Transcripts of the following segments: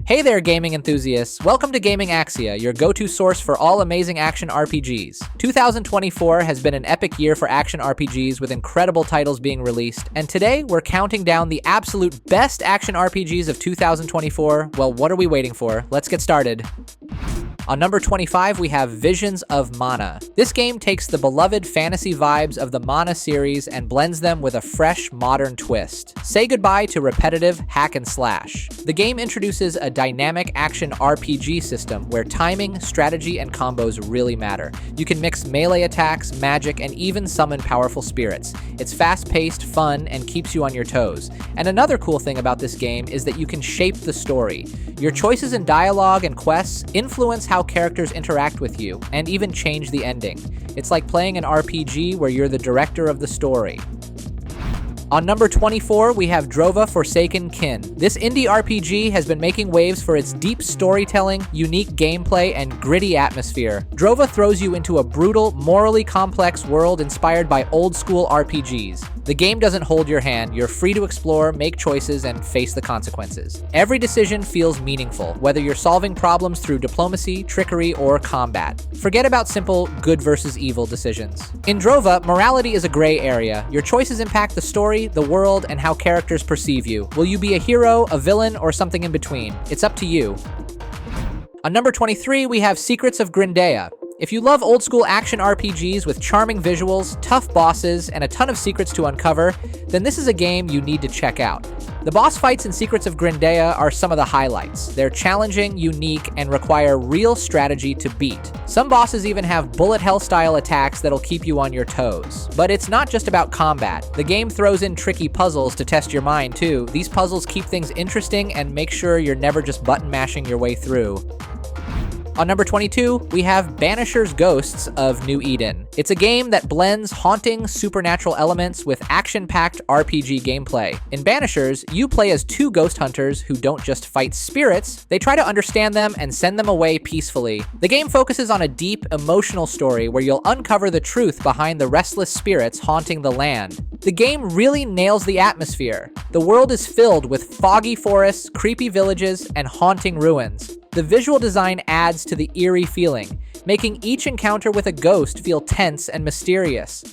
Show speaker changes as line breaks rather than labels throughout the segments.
Hey there, gaming enthusiasts. Welcome to Gaming Axia, your go-to source for all amazing action RPGs. 2024 has been an epic year for action RPGs with incredible titles being released, and today we're counting down the absolute best action RPGs of 2024. Well, what are we waiting for? Let's get started. On number 25, we have Visions of Mana. This game takes the beloved fantasy vibes of the Mana series and blends them with a fresh, modern twist. Say goodbye to repetitive hack and slash. The game introduces a dynamic action RPG system where timing, strategy, and combos really matter. You can mix melee attacks, magic, and even summon powerful spirits. It's fast-paced, fun, and keeps you on your toes. And another cool thing about this game is that you can shape the story. Your choices in dialogue and quests influence how characters interact with you, and even change the ending. It's like playing an RPG where you're the director of the story. On number 24, we have Drova Forsaken Kin. This indie RPG has been making waves for its deep storytelling, unique gameplay, and gritty atmosphere. Drova throws you into a brutal, morally complex world inspired by old-school RPGs. The game doesn't hold your hand. You're free to explore, make choices, and face the consequences. Every decision feels meaningful, whether you're solving problems through diplomacy, trickery, or combat. Forget about simple good versus evil decisions. In Drova, morality is a gray area. Your choices impact the story, the world, and how characters perceive you. Will you be a hero, a villain, or something in between? It's up to you. On number 23, we have Secrets of Grindea. If you love old-school action RPGs with charming visuals, tough bosses, and a ton of secrets to uncover, then this is a game you need to check out. The boss fights in Secrets of Grindea are some of the highlights. They're challenging, unique, and require real strategy to beat. Some bosses even have bullet hell-style attacks that'll keep you on your toes. But it's not just about combat. The game throws in tricky puzzles to test your mind, too. These puzzles keep things interesting and make sure you're never just button-mashing your way through. On number 22, we have Banishers Ghosts of New Eden. It's a game that blends haunting, supernatural elements with action-packed RPG gameplay. In Banishers, you play as two ghost hunters who don't just fight spirits, they try to understand them and send them away peacefully. The game focuses on a deep, emotional story where you'll uncover the truth behind the restless spirits haunting the land. The game really nails the atmosphere. The world is filled with foggy forests, creepy villages, and haunting ruins. The visual design adds to the eerie feeling, making each encounter with a ghost feel tense and mysterious.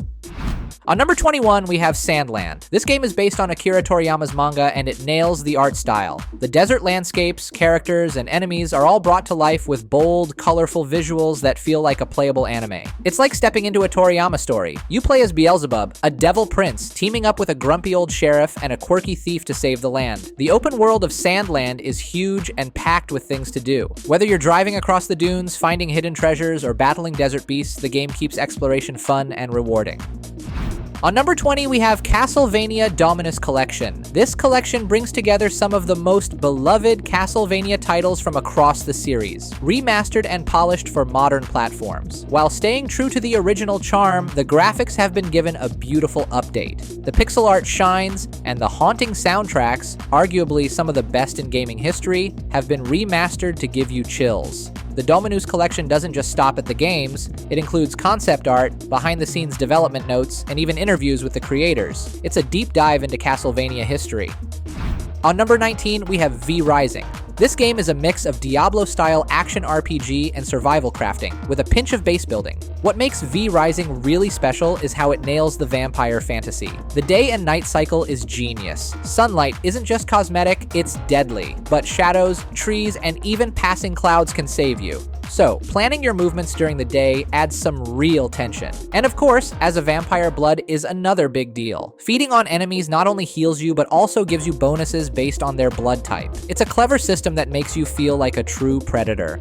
On number 21, we have Sandland. This game is based on Akira Toriyama's manga, and it nails the art style. The desert landscapes, characters, and enemies are all brought to life with bold, colorful visuals that feel like a playable anime. It's like stepping into a Toriyama story. You play as Beelzebub, a devil prince, teaming up with a grumpy old sheriff and a quirky thief to save the land. The open world of Sandland is huge and packed with things to do. Whether you're driving across the dunes, finding hidden treasures, or battling desert beasts, the game keeps exploration fun and rewarding. On number 20, we have Castlevania Dominus Collection. This collection brings together some of the most beloved Castlevania titles from across the series, remastered and polished for modern platforms. While staying true to the original charm, the graphics have been given a beautiful update. The pixel art shines, and the haunting soundtracks, arguably some of the best in gaming history, have been remastered to give you chills. The Dominus collection doesn't just stop at the games, it includes concept art, behind-the-scenes development notes, and even interviews with the creators. It's a deep dive into Castlevania history. On number 19, we have V Rising. This game is a mix of Diablo-style action RPG and survival crafting, with a pinch of base building. What makes V Rising really special is how it nails the vampire fantasy. The day and night cycle is genius. Sunlight isn't just cosmetic, it's deadly. But shadows, trees, and even passing clouds can save you. So, planning your movements during the day adds some real tension. And of course, as a vampire, blood is another big deal. Feeding on enemies not only heals you, but also gives you bonuses based on their blood type. It's a clever system that makes you feel like a true predator.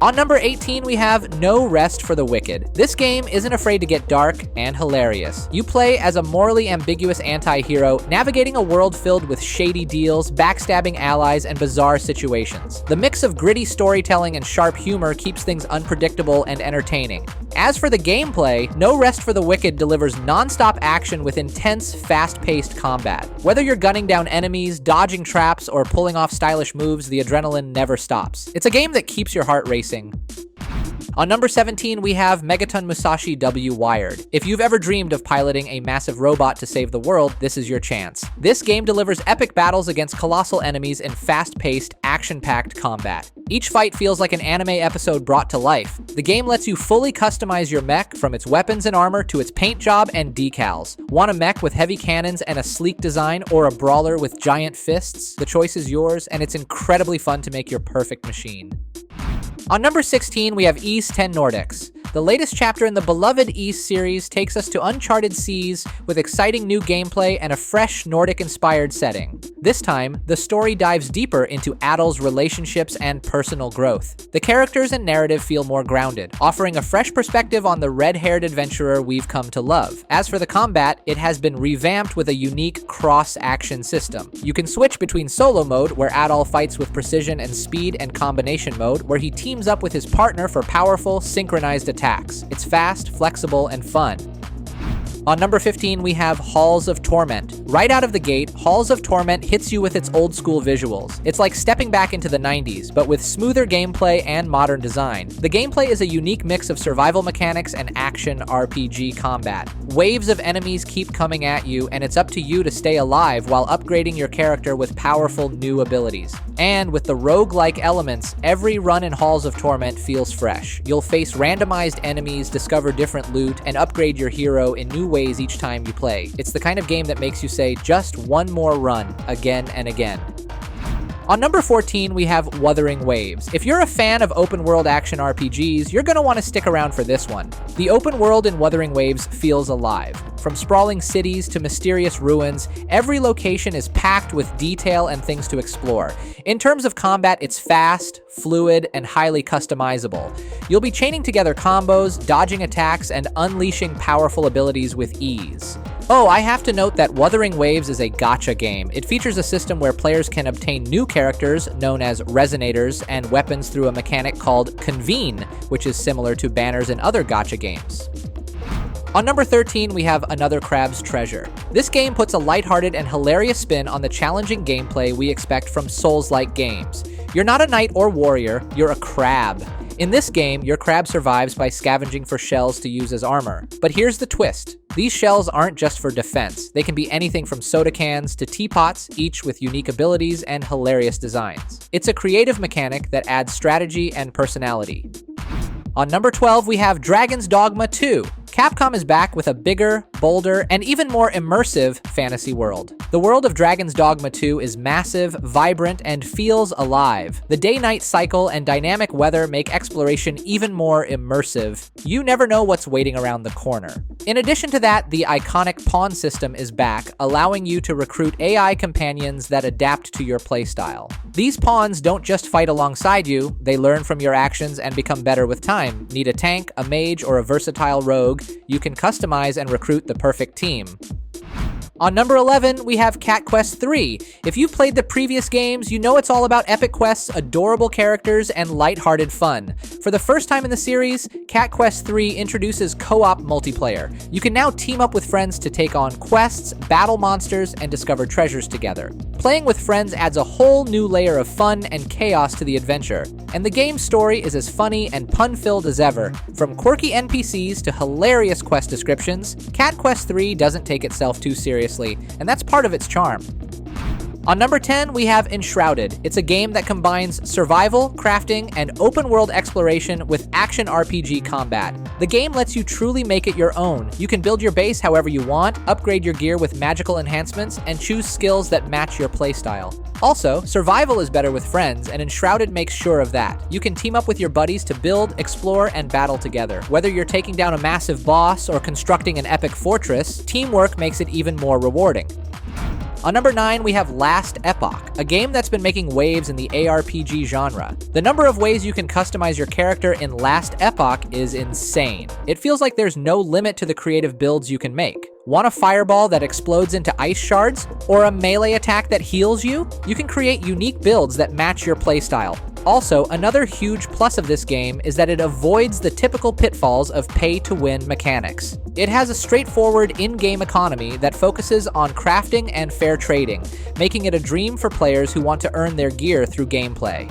On number 18, we have No Rest for the Wicked. This game isn't afraid to get dark and hilarious. You play as a morally ambiguous anti-hero, navigating a world filled with shady deals, backstabbing allies, and bizarre situations. The mix of gritty storytelling and sharp humor keeps things unpredictable and entertaining. As for the gameplay, No Rest for the Wicked delivers non-stop action with intense, fast-paced combat. Whether you're gunning down enemies, dodging traps, or pulling off stylish moves, the adrenaline never stops. It's a game that keeps your heart racing. On number 17, we have Megaton Musashi W Wired. If you've ever dreamed of piloting a massive robot to save the world, this is your chance. This game delivers epic battles against colossal enemies in fast-paced, action-packed combat. Each fight feels like an anime episode brought to life. The game lets you fully customize your mech, from its weapons and armor to its paint job and decals. Want a mech with heavy cannons and a sleek design, or a brawler with giant fists? The choice is yours, and it's incredibly fun to make your perfect machine. On number 16, we have Ys 10 Nordics. The latest chapter in the beloved Ys series takes us to uncharted seas with exciting new gameplay and a fresh Nordic-inspired setting. This time, the story dives deeper into Adol's relationships and personal growth. The characters and narrative feel more grounded, offering a fresh perspective on the red-haired adventurer we've come to love. As for the combat, it has been revamped with a unique cross-action system. You can switch between solo mode, where Adol fights with precision and speed, and combination mode, where he teams up with his partner for powerful, synchronized attacks. It's fast, flexible, and fun. On number 15, we have Halls of Torment. Right out of the gate, Halls of Torment hits you with its old school visuals. It's like stepping back into the 90s, but with smoother gameplay and modern design. The gameplay is a unique mix of survival mechanics and action RPG combat. Waves of enemies keep coming at you, and it's up to you to stay alive while upgrading your character with powerful new abilities. And with the roguelike elements, every run in Halls of Torment feels fresh. You'll face randomized enemies, discover different loot, and upgrade your hero in new ways each time you play. It's the kind of game that makes you say, just one more run, again and again. On number 14, we have Wuthering Waves. If you're a fan of open-world action RPGs, you're gonna want to stick around for this one. The open world in Wuthering Waves feels alive. From sprawling cities to mysterious ruins, every location is packed with detail and things to explore. In terms of combat, it's fast, fluid, and highly customizable. You'll be chaining together combos, dodging attacks, and unleashing powerful abilities with ease. Oh, I have to note that Wuthering Waves is a gacha game. It features a system where players can obtain new characters, known as resonators, and weapons through a mechanic called Convene, which is similar to banners in other gacha games. On number 13, we have Another Crab's Treasure. This game puts a lighthearted and hilarious spin on the challenging gameplay we expect from Souls-like games. You're not a knight or warrior, you're a crab. In this game, your crab survives by scavenging for shells to use as armor. But here's the twist. These shells aren't just for defense. They can be anything from soda cans to teapots, each with unique abilities and hilarious designs. It's a creative mechanic that adds strategy and personality. On number 12, we have Dragon's Dogma 2. Capcom is back with a bigger, bolder, and even more immersive fantasy world. The world of Dragon's Dogma 2 is massive, vibrant, and feels alive. The day-night cycle and dynamic weather make exploration even more immersive. You never know what's waiting around the corner. In addition to that, the iconic pawn system is back, allowing you to recruit AI companions that adapt to your playstyle. These pawns don't just fight alongside you, they learn from your actions and become better with time. Need a tank, a mage, or a versatile rogue? You can customize and recruit the perfect team. On number 11, we have Cat Quest 3. If you've played the previous games, you know it's all about epic quests, adorable characters, and lighthearted fun. For the first time in the series, Cat Quest 3 introduces co-op multiplayer. You can now team up with friends to take on quests, battle monsters, and discover treasures together. Playing with friends adds a whole new layer of fun and chaos to the adventure. And the game's story is as funny and pun-filled as ever. From quirky NPCs to hilarious quest descriptions, Cat Quest 3 doesn't take itself too seriously, and that's part of its charm. On number 10, we have Enshrouded. It's a game that combines survival, crafting, and open-world exploration with action RPG combat. The game lets you truly make it your own. You can build your base however you want, upgrade your gear with magical enhancements, and choose skills that match your playstyle. Also, survival is better with friends, and Enshrouded makes sure of that. You can team up with your buddies to build, explore, and battle together. Whether you're taking down a massive boss or constructing an epic fortress, teamwork makes it even more rewarding. On number 9, we have Last Epoch, a game that's been making waves in the ARPG genre. The number of ways you can customize your character in Last Epoch is insane. It feels like there's no limit to the creative builds you can make. Want a fireball that explodes into ice shards? Or a melee attack that heals you? You can create unique builds that match your playstyle. Also, another huge plus of this game is that it avoids the typical pitfalls of pay-to-win mechanics. It has a straightforward in-game economy that focuses on crafting and fair trading, making it a dream for players who want to earn their gear through gameplay.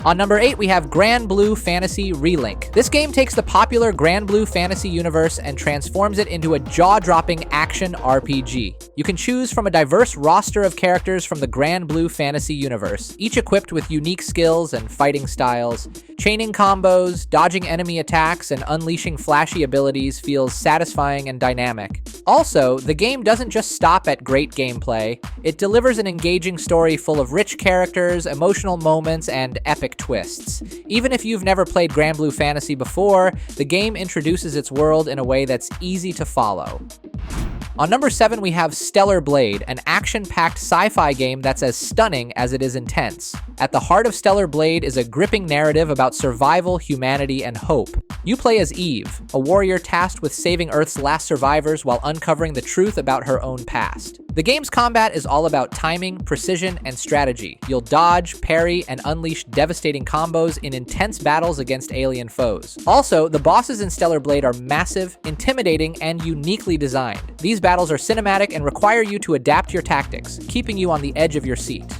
On number 8, we have Granblue Fantasy Relink. This game takes the popular Granblue fantasy universe and transforms it into a jaw-dropping action RPG. You can choose from a diverse roster of characters from the Granblue fantasy universe, each equipped with unique skills and fighting styles. Chaining combos, dodging enemy attacks, and unleashing flashy abilities feels satisfying and dynamic. Also, the game doesn't just stop at great gameplay. It delivers an engaging story full of rich characters, emotional moments, and epic twists. Even if you've never played Granblue Fantasy before, the game introduces its world in a way that's easy to follow. On number 7, we have Stellar Blade, an action-packed sci-fi game that's as stunning as it is intense. At the heart of Stellar Blade is a gripping narrative about survival, humanity, and hope. You play as Eve, a warrior tasked with saving Earth's last survivors while uncovering the truth about her own past. The game's combat is all about timing, precision, and strategy. You'll dodge, parry, and unleash devastating combos in intense battles against alien foes. Also, the bosses in Stellar Blade are massive, intimidating, and uniquely designed. These battles are cinematic and require you to adapt your tactics, keeping you on the edge of your seat.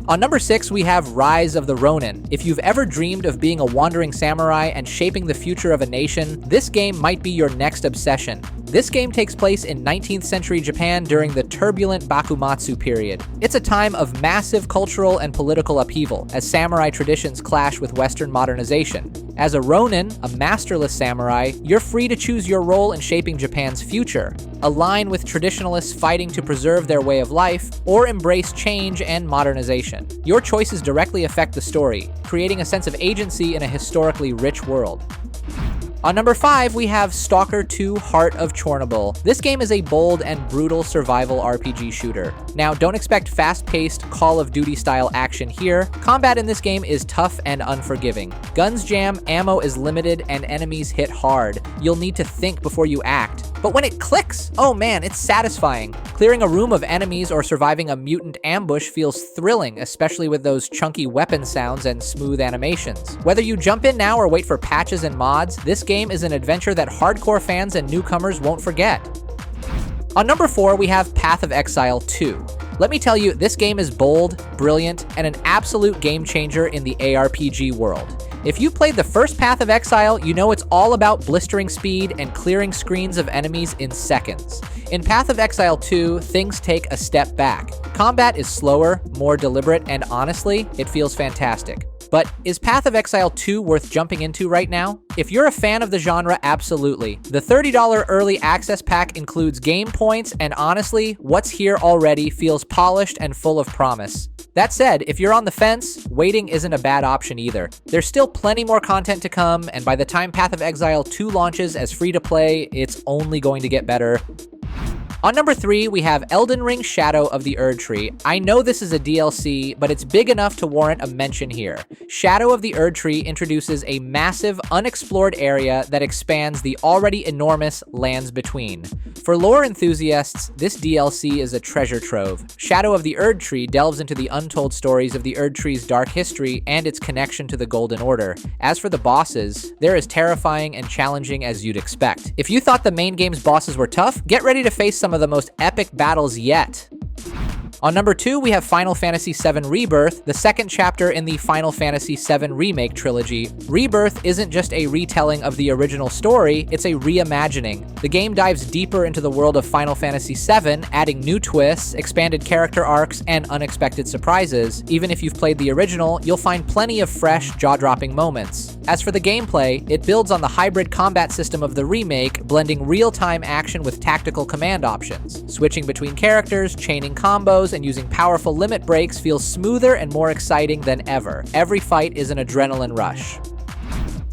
On number 6, we have Rise of the Ronin. If you've ever dreamed of being a wandering samurai and shaping the future of a nation, this game might be your next obsession. This game takes place in 19th century Japan during the turbulent Bakumatsu period. It's a time of massive cultural and political upheaval, as samurai traditions clash with Western modernization. As a Ronin, a masterless samurai, you're free to choose your role in shaping Japan's future. Align with traditionalists fighting to preserve their way of life, or embrace change and modernization. Your choices directly affect the story, creating a sense of agency in a historically rich world. On number 5, we have Stalker 2: Heart of Chornobyl. This game is a bold and brutal survival RPG shooter. Now, don't expect fast-paced Call of Duty-style action here. Combat in this game is tough and unforgiving. Guns jam, ammo is limited, and enemies hit hard. You'll need to think before you act. But when it clicks, oh man, it's satisfying. Clearing a room of enemies or surviving a mutant ambush feels thrilling, especially with those chunky weapon sounds and smooth animations. Whether you jump in now or wait for patches and mods, this game is an adventure that hardcore fans and newcomers won't forget. On number 4, we have Path of Exile 2. Let me tell you, this game is bold, brilliant, and an absolute game changer in the ARPG world. If you played the first Path of Exile, you know it's all about blistering speed and clearing screens of enemies in seconds. In Path of Exile 2, things take a step back. Combat is slower, more deliberate, and honestly, it feels fantastic. But is Path of Exile 2 worth jumping into right now? If you're a fan of the genre, absolutely. The $30 early access pack includes game points, and honestly, what's here already feels polished and full of promise. That said, if you're on the fence, waiting isn't a bad option either. There's still plenty more content to come, and by the time Path of Exile 2 launches as free-to-play, it's only going to get better. On number 3, we have Elden Ring: Shadow of the Erdtree. I know this is a DLC, but it's big enough to warrant a mention here. Shadow of the Erdtree introduces a massive, unexplored area that expands the already enormous Lands Between. For lore enthusiasts, this DLC is a treasure trove. Shadow of the Erdtree delves into the untold stories of the Erdtree's dark history and its connection to the Golden Order. As for the bosses, they're as terrifying and challenging as you'd expect. If you thought the main game's bosses were tough, get ready to face some of the most epic battles yet. On number 2, we have Final Fantasy VII Rebirth, the second chapter in the Final Fantasy VII Remake trilogy. Rebirth isn't just a retelling of the original story, it's a reimagining. The game dives deeper into the world of Final Fantasy VII, adding new twists, expanded character arcs, and unexpected surprises. Even if you've played the original, you'll find plenty of fresh, jaw-dropping moments. As for the gameplay, it builds on the hybrid combat system of the remake, blending real-time action with tactical command options. Switching between characters, chaining combos, and using powerful limit breaks feels smoother and more exciting than ever. Every fight is an adrenaline rush.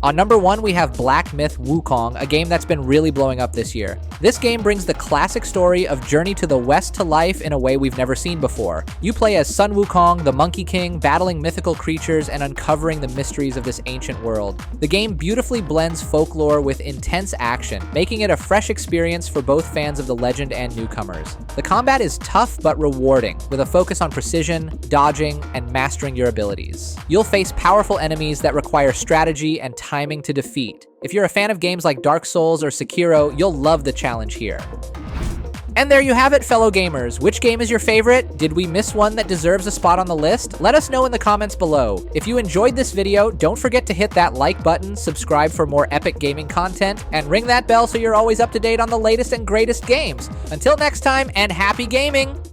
On number 1, we have Black Myth: Wukong, a game that's been really blowing up this year. This game brings the classic story of Journey to the West to life in a way we've never seen before. You play as Sun Wukong, the Monkey King, battling mythical creatures and uncovering the mysteries of this ancient world. The game beautifully blends folklore with intense action, making it a fresh experience for both fans of the legend and newcomers. The combat is tough but rewarding, with a focus on precision, dodging, and mastering your abilities. You'll face powerful enemies that require strategy and timing to defeat. If you're a fan of games like Dark Souls or Sekiro, you'll love the challenge here. And there you have it, fellow gamers. Which game is your favorite? Did we miss one that deserves a spot on the list? Let us know in the comments below. If you enjoyed this video, don't forget to hit that like button, subscribe for more epic gaming content, and ring that bell so you're always up to date on the latest and greatest games. Until next time, and happy gaming!